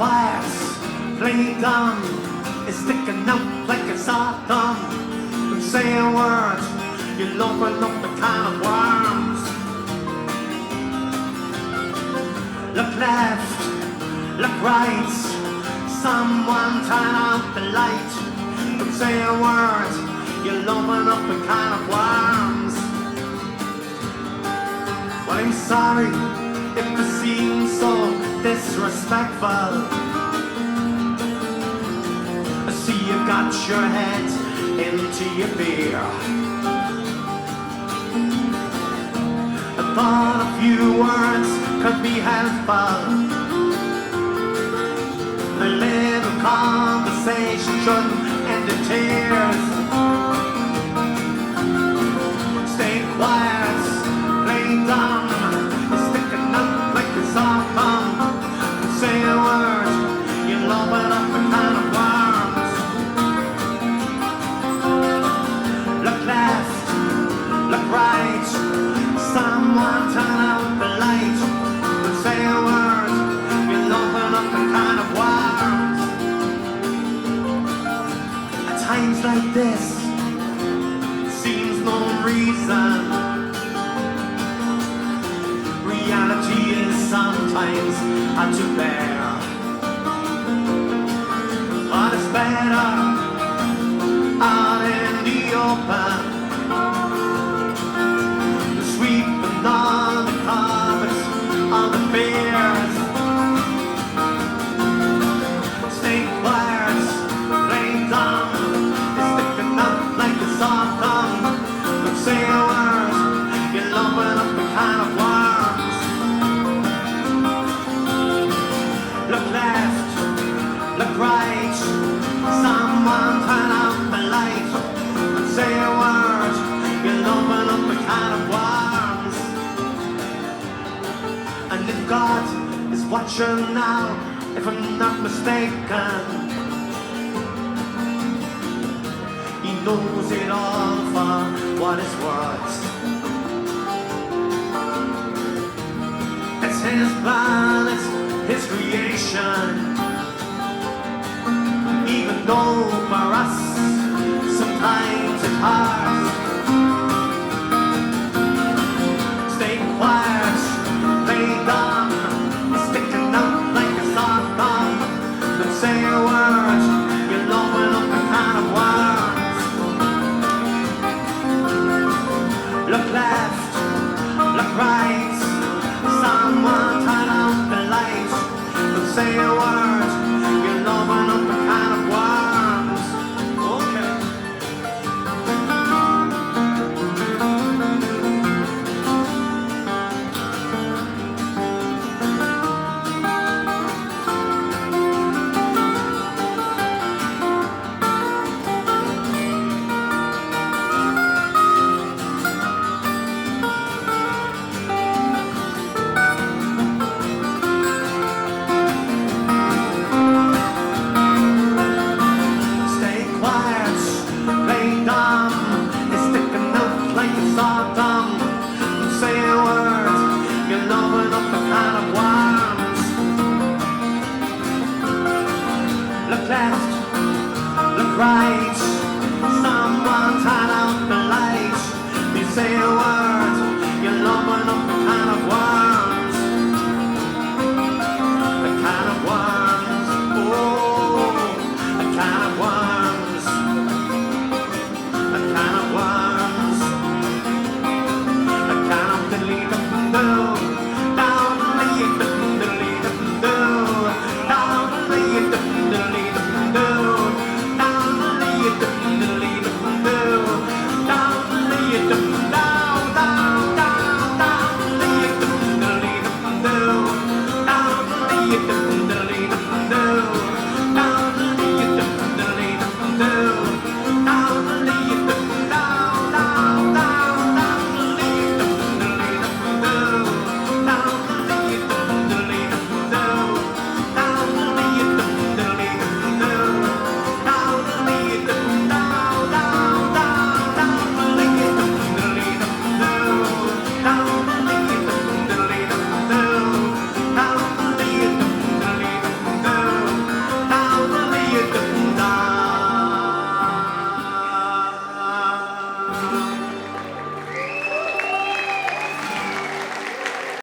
quiet, plain dumb, it's sticking out like a soft thumb. Don't say a word, you'll open up the can of worms. Look left, look right, someone turn out the light. Don't say a word, you'll open up a can of worms. Well, I'm sorry if it seems so disrespectful. I see you got your head into your beer. I thought a few words could be helpful. A little conversation shouldn't end in tears. Stay quiet, play dumb, it's sticking out like a soft thumb. Don't say a word, you'll open up a can of worms. Look left, look right, someone turn out the light. Don't say a word, you'll open up a can of worms. At times like this, seems no reason. Reality is sometimes hard to bear, but it's better out in the open. To sweeping all the carpets, all the fears. Stay quiet, play dumb, it's sticking out like a soft thumb. Don't say a word, you'll open up a can of worms. Look left, look right, someone turn out the light. Don't say a word, you'll open up a can of worms. And if God is watching now, if I'm not mistaken, He knows it all for what it's worth. It's His plan, it's His creation. Even though for us sometimes it's hard. Stay quiet, play dumb, it's sticking out like a soft thumb. Don't say a word, you'll open up a can of worms. Look left, look right, someone turn out the light. Don't say a word,